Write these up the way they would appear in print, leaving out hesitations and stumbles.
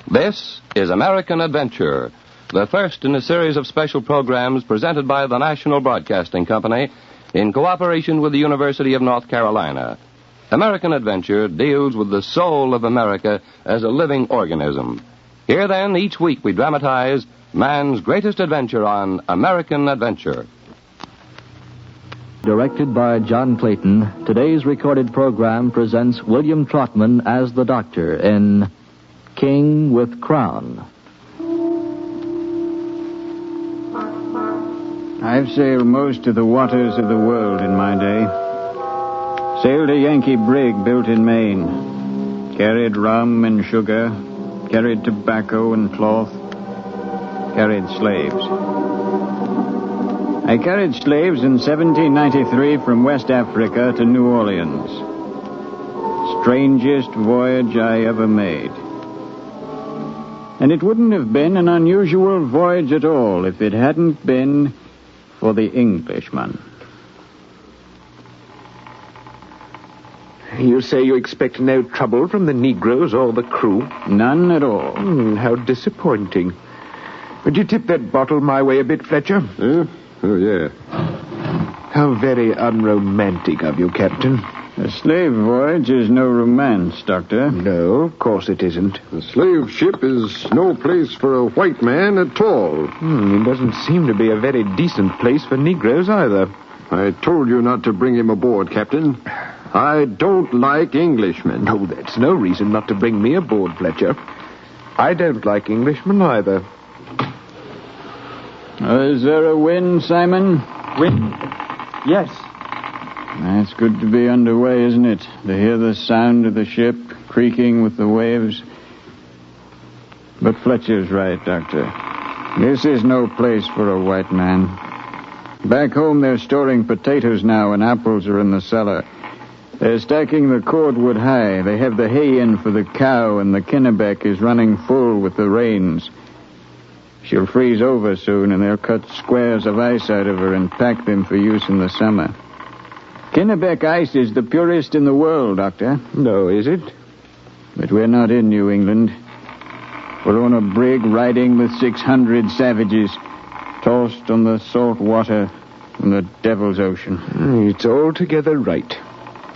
This is American Adventure, the first in a series of special programs presented by the National Broadcasting Company in cooperation with the University of North Carolina. American Adventure deals with the soul of America as a living organism. Here, then, each week we dramatize man's greatest adventure on American Adventure. Directed by John Clayton, today's recorded program presents William Trotman as the Doctor in King with Crown. I've sailed most of the waters of the world in my day. Sailed a Yankee brig built in Maine. Carried rum and sugar. Carried tobacco and cloth. Carried slaves. I carried slaves in 1793 from West Africa to New Orleans. Strangest voyage I ever made. And it wouldn't have been an unusual voyage at all if it hadn't been for the Englishman. You say you expect no trouble from the Negroes or the crew? None at all. How disappointing. Would you tip that bottle my way a bit, Fletcher? Oh, yeah. How very unromantic of you, Captain. A slave voyage is no romance, Doctor. No, of course it isn't. A slave ship is no place for a white man at all. It doesn't seem to be a very decent place for Negroes either. I told you not to bring him aboard, Captain. I don't like Englishmen. No, that's no reason not to bring me aboard, Fletcher. I don't like Englishmen either. Is there a wind, Simon? Wind? Yes. It's good to be underway, isn't it? To hear the sound of the ship creaking with the waves. But Fletcher's right, Doctor. This is no place for a white man. Back home they're storing potatoes now and apples are in the cellar. They're stacking the cordwood high. They have the hay in for the cow and the Kennebec is running full with the rains. She'll freeze over soon and they'll cut squares of ice out of her and pack them for use in the summer. Kennebec ice is the purest in the world, Doctor. No, is it? But we're not in New England. We're on a brig riding with 600 savages, tossed on the salt water in the Devil's Ocean. It's altogether right.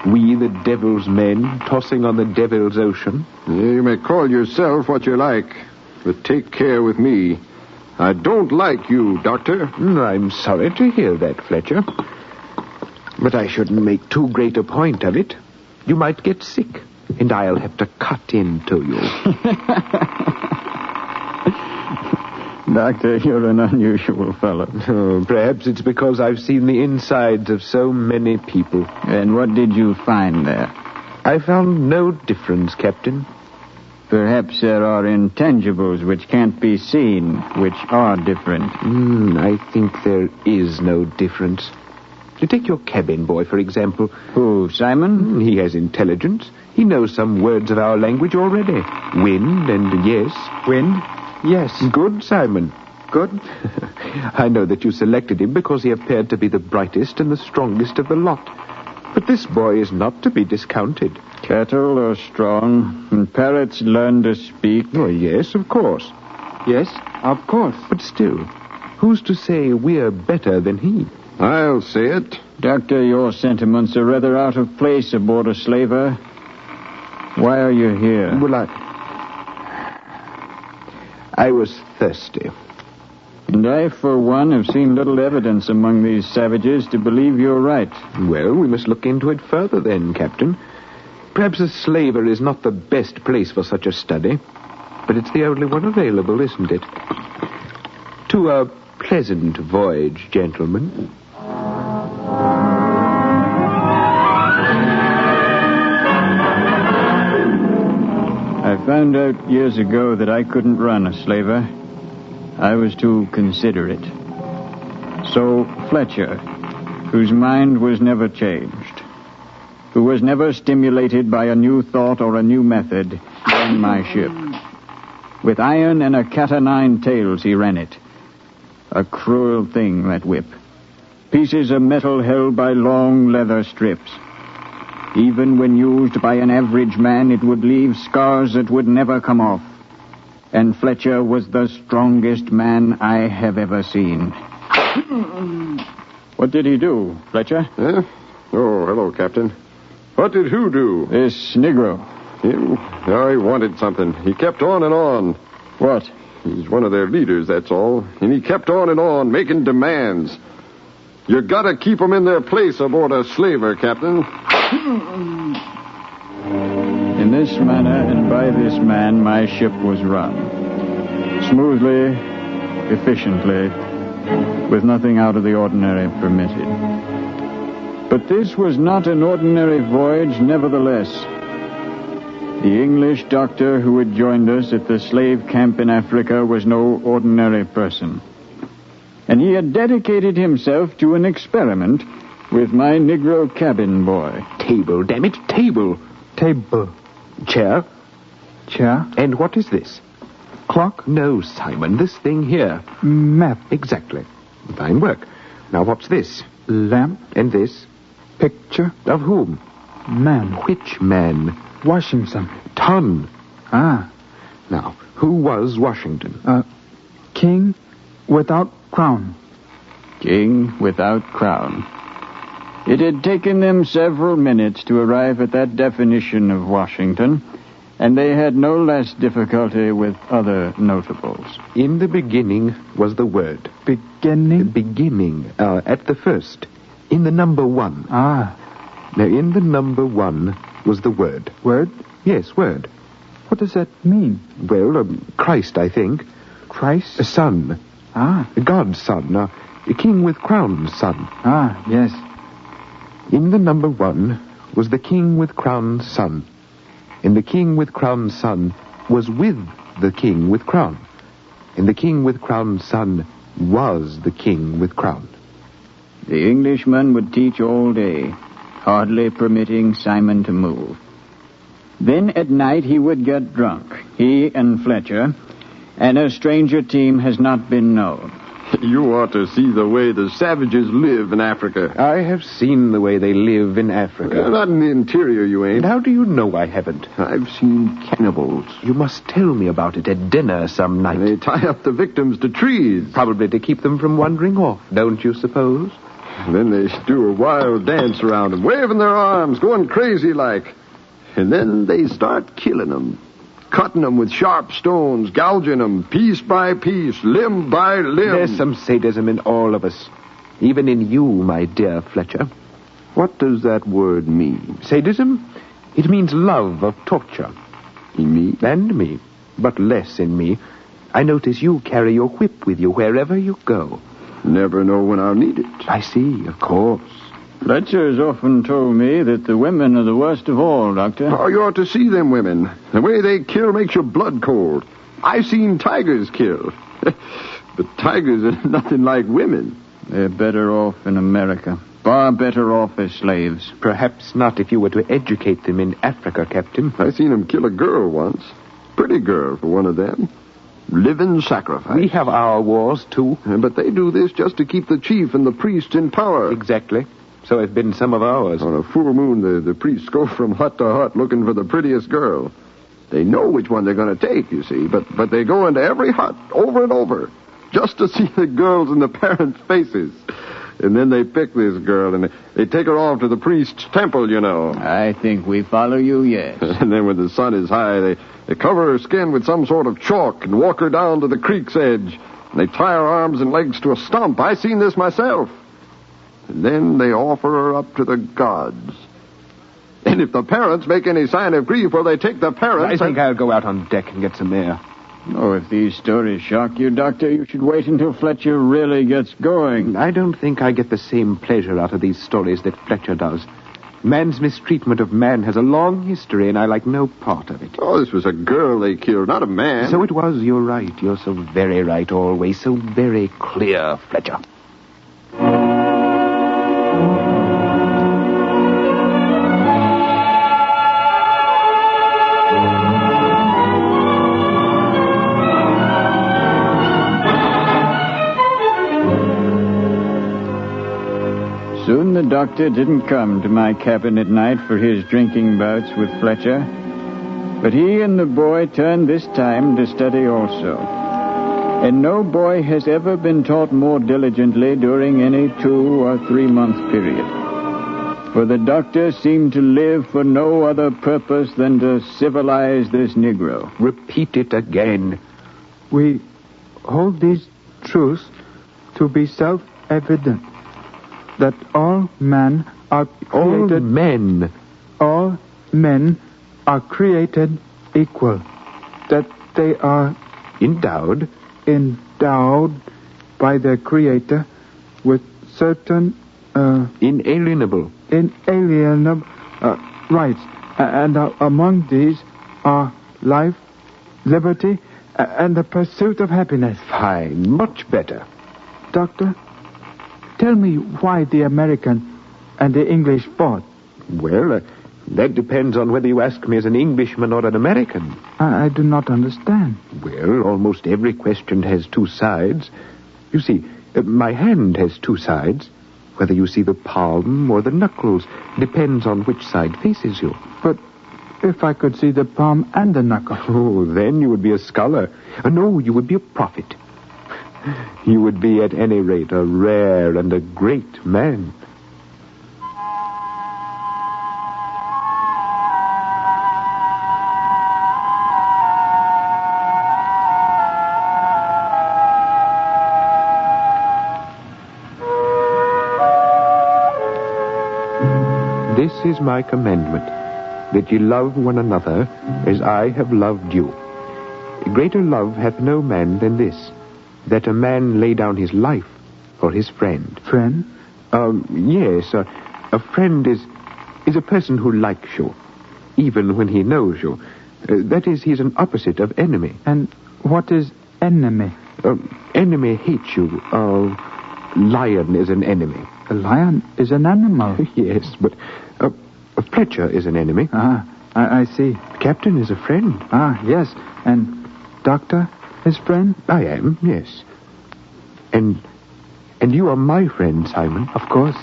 We, the Devil's men, tossing on the Devil's Ocean. You may call yourself what you like, but take care with me. I don't like you, Doctor. I'm sorry to hear that, Fletcher. But I shouldn't make too great a point of it. You might get sick, and I'll have to cut into you. Doctor, you're an unusual fellow. Oh, perhaps it's because I've seen the insides of so many people. And what did you find there? I found no difference, Captain. Perhaps there are intangibles which can't be seen, which are different. I think there is no difference. You take your cabin boy, for example. Who, Simon? He has intelligence. He knows some words of our language already. Wind and yes. Wind? Yes. Good, Simon. Good. I know that you selected him because he appeared to be the brightest and the strongest of the lot. But this boy is not to be discounted. Cattle are strong, and parrots learn to speak. Oh, yes, of course. Yes, of course. But still, who's to say we're better than he? I'll say it. Doctor, your sentiments are rather out of place aboard a slaver. Why are you here? Well, I was thirsty. And I, for one, have seen little evidence among these savages to believe you're right. Well, we must look into it further then, Captain. Perhaps a slaver is not the best place for such a study, but it's the only one available, isn't it? To a pleasant voyage, gentlemen. I found out years ago that I couldn't run a slaver. I was too considerate. So Fletcher, whose mind was never changed, who was never stimulated by a new thought or a new method, ran my ship. With iron and a cat-o'-nine tails he ran it. A cruel thing, that whip. Pieces of metal held by long leather strips. Even when used by an average man, it would leave scars that would never come off. and Fletcher was the strongest man I have ever seen. What did he do, Fletcher? Huh? Oh, hello, Captain. What did who do? This Negro. Him? Oh, he wanted something. He kept on and on. What? He's one of their leaders, that's all. And he kept on and on, making demands. You gotta keep 'em in their place aboard a slaver, Captain. In this manner and by this man, my ship was run. Smoothly, efficiently, with nothing out of the ordinary permitted. But this was not an ordinary voyage, nevertheless. The English doctor who had joined us at the slave camp in Africa was no ordinary person. And he had dedicated himself to an experiment with my Negro cabin boy. Table, damn it, table. Table. Chair. Chair. And what is this? Clock. No, Simon, this thing here. Map. Exactly. Fine work. Now, what's this? Lamp. And this? Picture. Of whom? Man. Which man? Washington. Ton. Ah. Now, who was Washington? King without crown. King without crown. It had taken them several minutes to arrive at that definition of Washington, and they had no less difficulty with other notables. In the beginning was the word. Beginning. Beginning. At the first. In the number one. Ah. Now, in the number one was the word. Word? Yes, word. What does that mean? Well, Christ, I think. Christ? A son. Ah. God's son. A king with crown's son. Ah, yes. In the number one was the king with crown's son. And the king with crown's son was with the king with crown. And the king with crown's son was the king with crown. The Englishman would teach all day, hardly permitting Simon to move. Then at night he would get drunk, he and Fletcher, and a stranger team has not been known. You ought to see the way the savages live in Africa. I have seen the way they live in Africa. Not in the interior, you ain't. And how do you know I haven't? I've seen cannibals. You must tell me about it at dinner some night. They tie up the victims to trees. Probably to keep them from wandering off, don't you suppose? Then they do a wild dance around them, waving their arms, going crazy like. And then they start killing them. Cutting them with sharp stones, gouging them piece by piece, limb by limb. There's some sadism in all of us. Even in you, my dear Fletcher. What does that word mean? Sadism? It means love of torture. In me? And me. But less in me. I notice you carry your whip with you wherever you go. Never know when I'll need it. I see, of course. Fletcher's often told me that the women are the worst of all, Doctor. Oh, you ought to see them women. The way they kill makes your blood cold. I've seen tigers kill. But tigers are nothing like women. They're better off in America. Far better off as slaves. Perhaps not if you were to educate them in Africa, Captain. I seen them kill a girl once. Pretty girl for one of them. Living sacrifice. We have our wars, too. But they do this just to keep the chief and the priest in power. Exactly. So have been some of ours. On a full moon, the priests go from hut to hut looking for the prettiest girl. They know which one they're going to take, you see, but they go into every hut over and over just to see the girls and the parents' faces. And then they pick this girl and they take her off to the priest's temple, you know. I think we follow you, yes. And then when the sun is high, they cover her skin with some sort of chalk and walk her down to the creek's edge. And they tie her arms and legs to a stump. I seen this myself. And then they offer her up to the gods. And if the parents make any sign of grief, well, they take the parents... I think I'll go out on deck and get some air. Oh, if these stories shock you, Doctor, you should wait until Fletcher really gets going. I don't think I get the same pleasure out of these stories that Fletcher does. Man's mistreatment of man has a long history, and I like no part of it. Oh, this was a girl they killed, not a man. So it was. You're right. You're so very right always. So very clear, Fletcher. Soon the doctor didn't come to my cabin at night for his drinking bouts with Fletcher. But he and the boy turned this time to study also. And no boy has ever been taught more diligently during any 2 or 3 month period. For the doctor seemed to live for no other purpose than to civilize this Negro. Repeat it again. We hold these truths to be self-evident, that all men are created... All men are created equal, that they are Endowed by their Creator with certain inalienable rights, and among these are life, liberty, and the pursuit of happiness. Fine, much better. Doctor, tell me why the American and the English fought. Well, that depends on whether you ask me as an Englishman or an American. I do not understand. Well, almost every question has 2 sides. You see, my hand has 2 sides. Whether you see the palm or the knuckles depends on which side faces you. But if I could see the palm and the knuckle... Oh, then you would be a scholar. No, you would be a prophet. You would be, at any rate, a rare and a great man. This is my commandment, that ye love one another as I have loved you. Greater love hath no man than this, that a man lay down his life for his friend. Friend? Yes, a friend is a person who likes you, even when he knows you. That is, he's an opposite of enemy. And what is enemy? Enemy hates you. Lion is an enemy. A lion is an animal. Yes, but a Fletcher is an enemy. I see. Captain is a friend. Yes. And Doctor is friend? I am, yes. And you are my friend, Simon. Of course.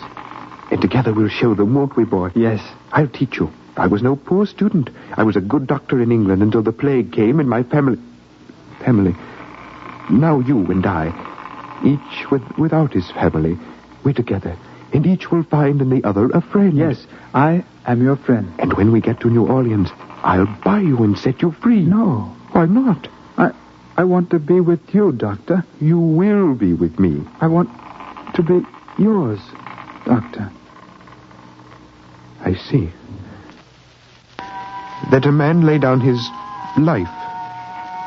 And together we'll show them, won't we, boy? Yes. I'll teach you. I was no poor student. I was a good doctor in England until the plague came and my family... Now you and I, each without his family, we're together. And each will find in the other a friend. Yes, I am your friend. And when we get to New Orleans, I'll buy you and set you free. No. Why not? I want to be with you, Doctor. You will be with me. I want to be yours, Doctor. I see. That a man lay down his life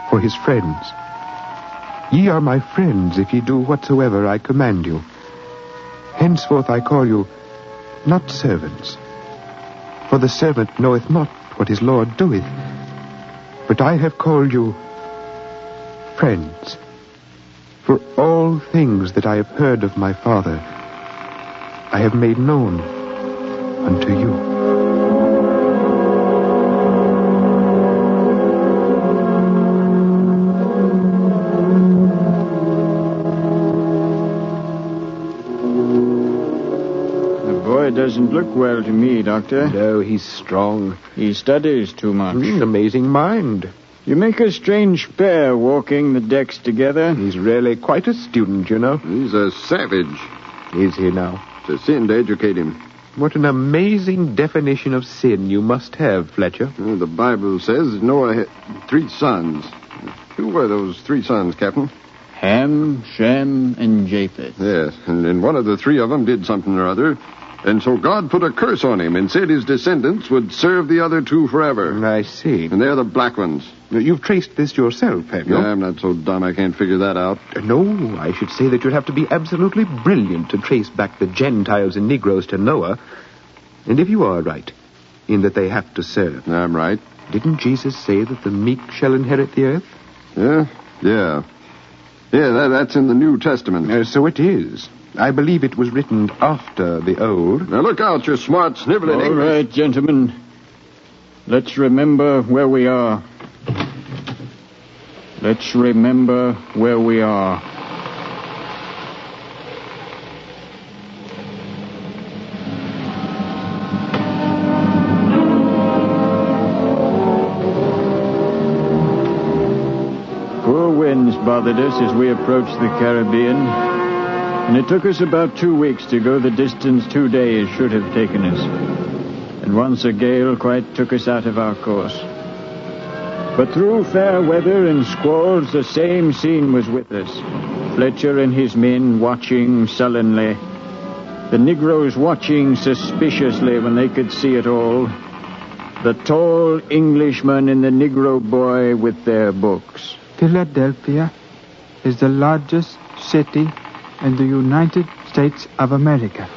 for his friends. Ye are my friends if ye do whatsoever I command you. Henceforth I call you not servants, for the servant knoweth not what his Lord doeth. But I have called you friends, for all things that I have heard of my Father I have made known unto you. Doesn't look well to me, Doctor. No, he's strong. He studies too much. Amazing mind. You make a strange pair walking the decks together. He's really quite a student, you know. He's a savage. Is he now? It's a sin to educate him. What an amazing definition of sin you must have, Fletcher. Well, the Bible says Noah had 3 sons. Who were those 3 sons, Captain? Ham, Shem, and Japheth. Yes, and one of the 3 of them did something or other. And so God put a curse on him and said his descendants would serve the other 2 forever. I see. And they're the black ones. You've traced this yourself, have you? I'm not so dumb I can't figure that out. No, I should say that you'd have to be absolutely brilliant to trace back the Gentiles and Negroes to Noah. And if you are right, in that they have to serve. I'm right. Didn't Jesus say that the meek shall inherit the earth? Yeah, that's in the New Testament. So it is. I believe it was written after the Old. Now look out, you smart, sniveling All English. right, gentlemen. Let's remember where we are. Let's remember where we are. low winds bothered us as we approached the Caribbean, and it took us about 2 weeks to go the distance 2 days should have taken us. And once a gale quite took us out of our course. But through fair weather and squalls, the same scene was with us. Fletcher and his men watching sullenly. The Negroes watching suspiciously when they could see it all. The tall Englishman and the Negro boy with their books. Philadelphia is the largest city in the United States of America.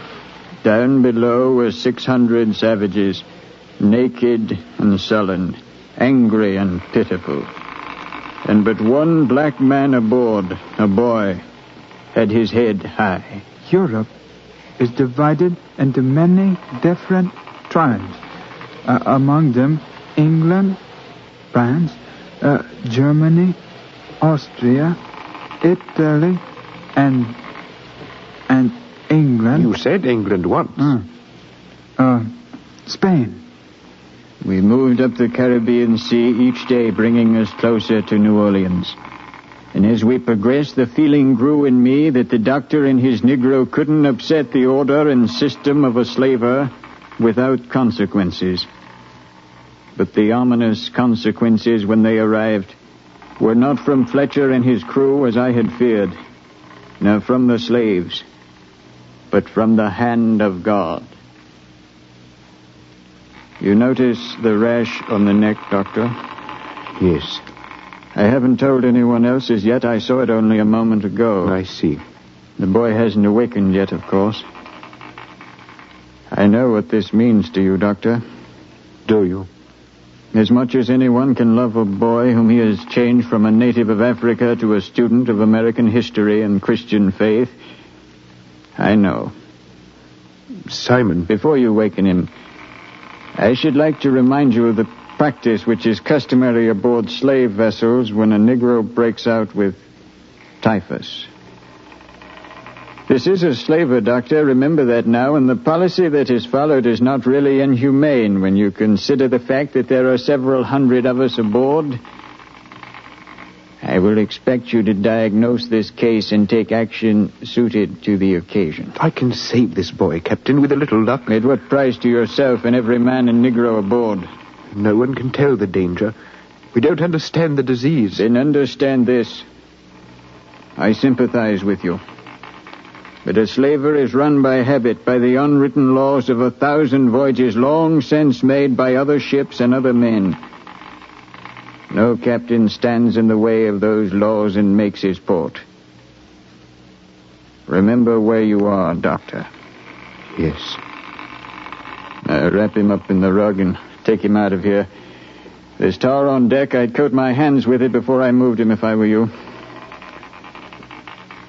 Down below were 600 savages, naked and sullen, angry and pitiful. And but one black man aboard, a boy, had his head high. Europe is divided into many different tribes. Among them, England, France, Germany, Austria, Italy, and England. You said England once. Spain. We moved up the Caribbean Sea each day, bringing us closer to New Orleans. And as we progressed, the feeling grew in me that the doctor and his Negro couldn't upset the order and system of a slaver without consequences. But the ominous consequences when they arrived were not from Fletcher and his crew as I had feared, nor from the slaves, but from the hand of God. You notice the rash on the neck, Doctor? Yes. I haven't told anyone else as yet. I saw it only a moment ago. I see. The boy hasn't awakened yet, of course. I know what this means to you, Doctor. Do you? As much as anyone can love a boy whom he has changed from a native of Africa to a student of American history and Christian faith, I know. Simon. Before you waken him, I should like to remind you of the practice which is customary aboard slave vessels when a Negro breaks out with typhus. This is a slaver, Doctor. Remember that now, and the policy that is followed is not really inhumane when you consider the fact that there are several hundred of us aboard. I will expect you to diagnose this case and take action suited to the occasion. I can save this boy, Captain, with a little luck. At what price to yourself and every man and Negro aboard? No one can tell the danger. We don't understand the disease. Then understand this. I sympathize with you. But a slaver is run by habit, by the unwritten laws of 1,000 voyages long since made by other ships and other men. No captain stands in the way of those laws and makes his port. Remember where you are, Doctor. Yes. Wrap him up in the rug and take him out of here. There's tar on deck. I'd coat my hands with it before I moved him if I were you.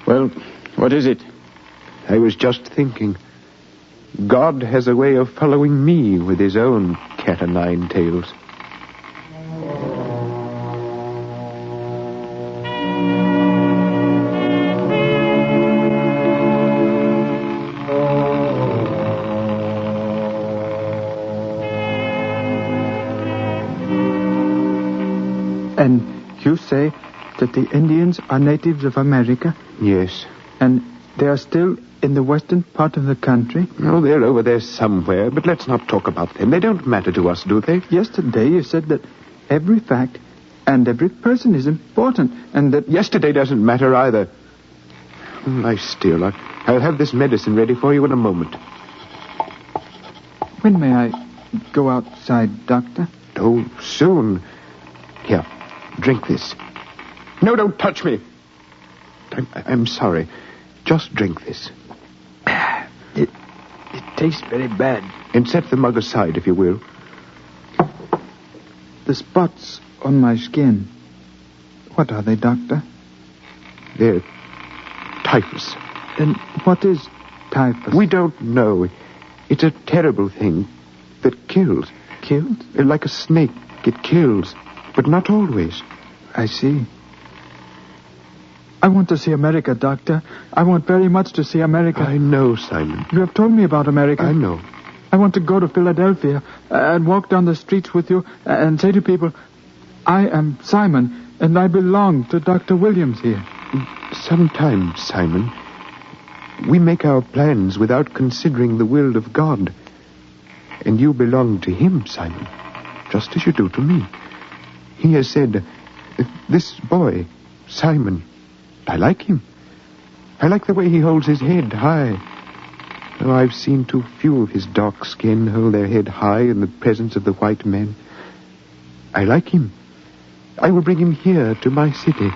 Well, what is it? I was just thinking. God has a way of following me with his own cat o' nine tails. And you say that the Indians are natives of America? Yes. And they are still in the western part of the country? No, they're over there somewhere, but let's not talk about them. They don't matter to us, do they? Yesterday you said that every fact and every person is important, and that... Yesterday doesn't matter either. Lie still. I'll have this medicine ready for you in a moment. When may I go outside, Doctor? Oh, soon. Here, drink this. No, don't touch me. I'm sorry. Just drink this. It tastes very bad. And set the mug aside, if you will. The spots on my skin. What are they, Doctor? They're typhus. Then what is typhus? We don't know. It's a terrible thing that kills. Killed? Like a snake, it kills. But not always. I see. I want to see America, Doctor. I want very much to see America. I know, Simon. You have told me about America. I know. I want to go to Philadelphia and walk down the streets with you and say to people, I am Simon, and I belong to Dr. Williams here. Sometimes, Simon, we make our plans without considering the will of God. And you belong to him, Simon, just as you do to me. He has said, this boy, Simon, I like him. I like the way he holds his head high. Oh, I've seen too few of his dark skin hold their head high in the presence of the white men. I like him. I will bring him here to my city,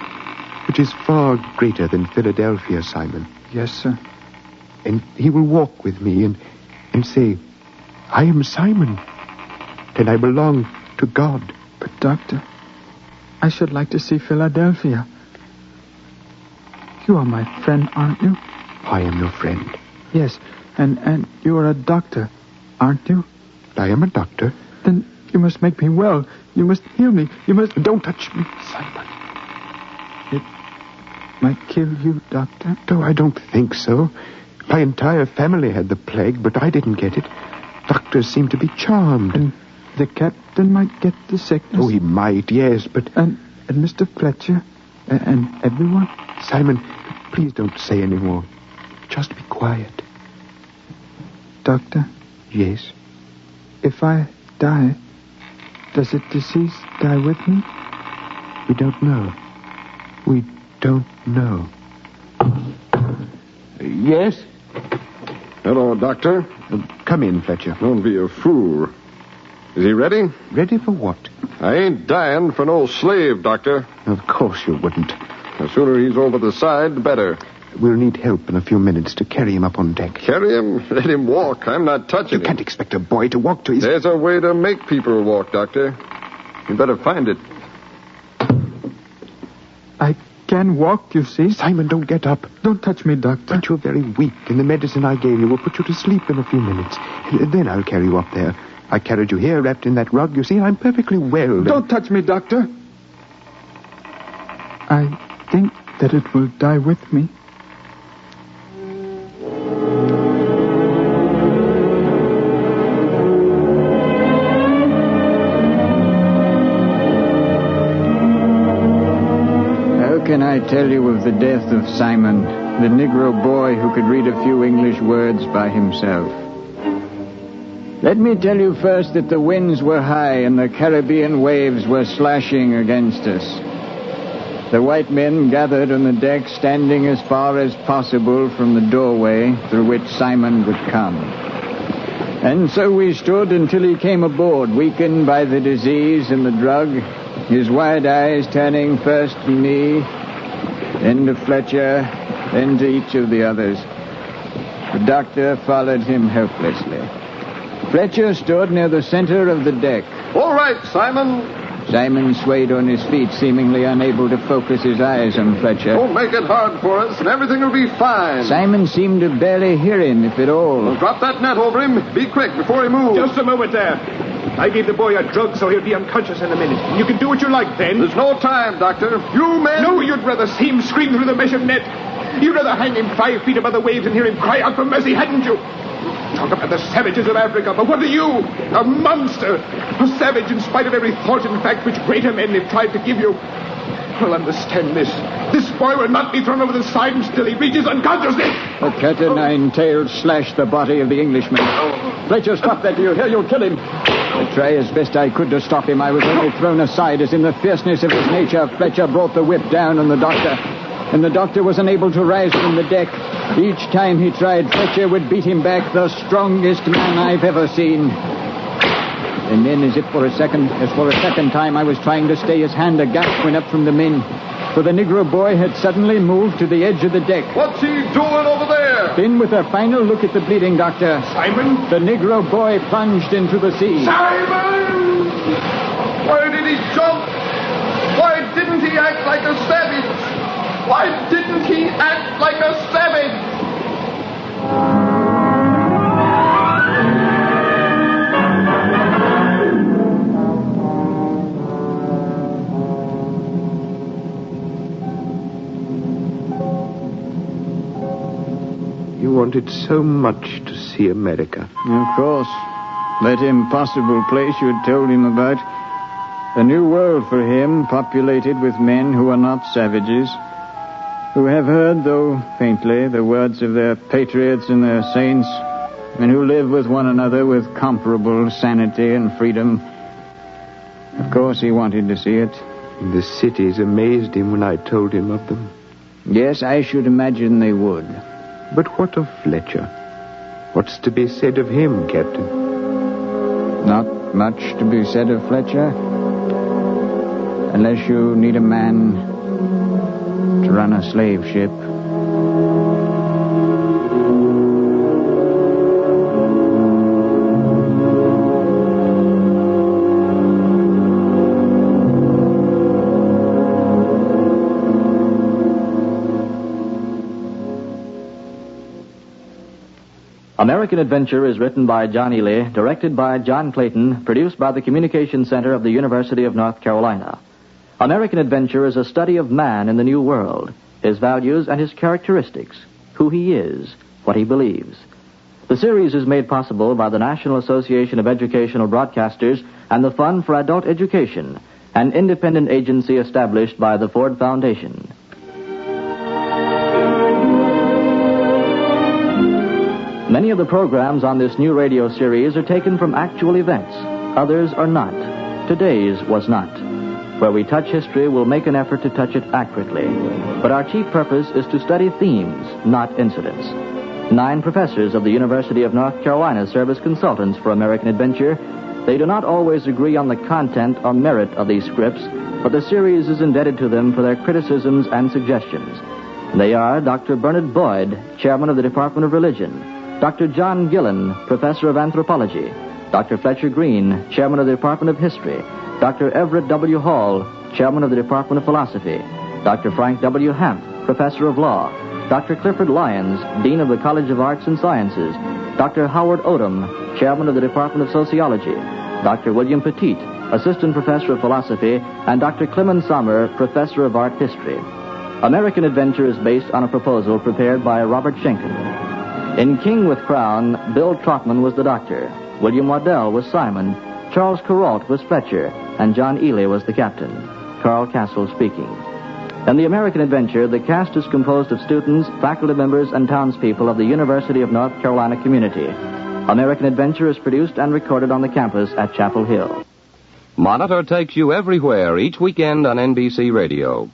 which is far greater than Philadelphia, Simon. Yes, sir. And he will walk with me and say, I am Simon, and I belong to God. But, Doctor, I should like to see Philadelphia. You are my friend, aren't you? I am your friend. Yes, and you are a doctor, aren't you? I am a doctor. Then you must make me well. You must heal me. You must... Don't touch me, Simon. It might kill you, Doctor. No, I don't think so. My entire family had the plague, but I didn't get it. Doctors seem to be charmed. And the captain might get the sickness. Oh, he might, yes, but... And Mr. Fletcher and everyone? Simon, please don't say any more. Just be quiet. Doctor? Yes? If I die, does the disease die with me? We don't know. We don't know. Yes? Hello, Doctor. Come in, Fletcher. Don't be a fool. Is he ready? Ready for what? I ain't dying for no slave, Doctor. Of course you wouldn't. The sooner he's over the side, the better. We'll need help in a few minutes to carry him up on deck. Carry him? Let him walk. I'm not touching him. You can't expect a boy to walk to his... There's a way to make people walk, Doctor. You better find it. I can walk, you see. Simon, don't get up. Don't touch me, Doctor. But you're very weak, and the medicine I gave you will put you to sleep in a few minutes. Then I'll carry you up there. I carried you here wrapped in that rug, you see, and I'm perfectly well. Don't touch me, Doctor. I think that it will die with me. How can I tell you of the death of Simon, the Negro boy who could read a few English words by himself? Let me tell you first that the winds were high and the Caribbean waves were slashing against us. The white men gathered on the deck, standing as far as possible from the doorway through which Simon would come. And so we stood until he came aboard, weakened by the disease and the drug, his wide eyes turning first to me, then to Fletcher, then to each of the others. The doctor followed him helplessly. Fletcher stood near the center of the deck. All right, Simon. Simon swayed on his feet, seemingly unable to focus his eyes on Fletcher. Don't make it hard for us, and everything will be fine. Simon seemed to barely hear him, if at all. Well, drop that net over him. Be quick before he moves. Just a moment there. I gave the boy a drug, so he'll be unconscious in a minute. You can do what you like, then. There's no time, Doctor. You men... No, you'd rather see him scream through the mesh of net. You'd rather hang him 5 feet above the waves and hear him cry out for mercy, hadn't you? Talk about the savages of Africa, but what are you? A monster. A savage in spite of every thought and fact which greater men have tried to give you. Well, understand this. This boy will not be thrown over the side until he reaches unconsciousness. A cat o' nine tails slashed the body of the Englishman. Fletcher, stop that, do you hear? You'll kill him. I tried as best I could to stop him. I was only thrown aside as in the fierceness of his nature, Fletcher brought the whip down on the doctor. And the doctor was unable to rise from the deck. Each time he tried, Fletcher would beat him back, the strongest man I've ever seen. And then, as for a second time I was trying to stay his hand, a gasp went up from the men. For the Negro boy had suddenly moved to the edge of the deck. What's he doing over there? Then, with a final look at the bleeding doctor, Simon? the Negro boy plunged into the sea. Simon! Why did he jump? Why didn't he act like a savage? Why didn't he act like a savage? You wanted so much to see America. Of course. That impossible place you had told him about. A new world for him, populated with men who are not savages, who have heard, though faintly, the words of their patriots and their saints, and who live with one another with comparable sanity and freedom. Of course, he wanted to see it. The cities amazed him when I told him of them. Yes, I should imagine they would. But what of Fletcher? What's to be said of him, Captain? Not much to be said of Fletcher, unless you need a man to run a slave ship. American Adventure is written by John Ehle, directed by John Clayton, produced by the Communications Center of the University of North Carolina. American Adventure is a study of man in the New World, his values and his characteristics, who he is, what he believes. The series is made possible by the National Association of Educational Broadcasters and the Fund for Adult Education, an independent agency established by the Ford Foundation. Many of the programs on this new radio series are taken from actual events. Others are not. Today's was not. Where we touch history, we'll make an effort to touch it accurately. But our chief purpose is to study themes, not incidents. 9 professors of the University of North Carolina serve as consultants for American Adventure. They do not always agree on the content or merit of these scripts, but the series is indebted to them for their criticisms and suggestions. They are Dr. Bernard Boyd, Chairman of the Department of Religion, Dr. John Gillen, Professor of Anthropology, Dr. Fletcher Green, Chairman of the Department of History, Dr. Everett W. Hall, Chairman of the Department of Philosophy, Dr. Frank W. Hamp, Professor of Law, Dr. Clifford Lyons, Dean of the College of Arts and Sciences, Dr. Howard Odom, Chairman of the Department of Sociology, Dr. William Petit, Assistant Professor of Philosophy, and Dr. Clement Sommer, Professor of Art History. American Adventure is based on a proposal prepared by Robert Schenken. In King with Crown, Bill Trotman was the doctor, William Waddell was Simon, Charles Kuralt was Fletcher, and John Ehle was the captain. Carl Castle speaking. In the American Adventure, the cast is composed of students, faculty members, and townspeople of the University of North Carolina community. American Adventure is produced and recorded on the campus at Chapel Hill. Monitor takes you everywhere each weekend on NBC Radio.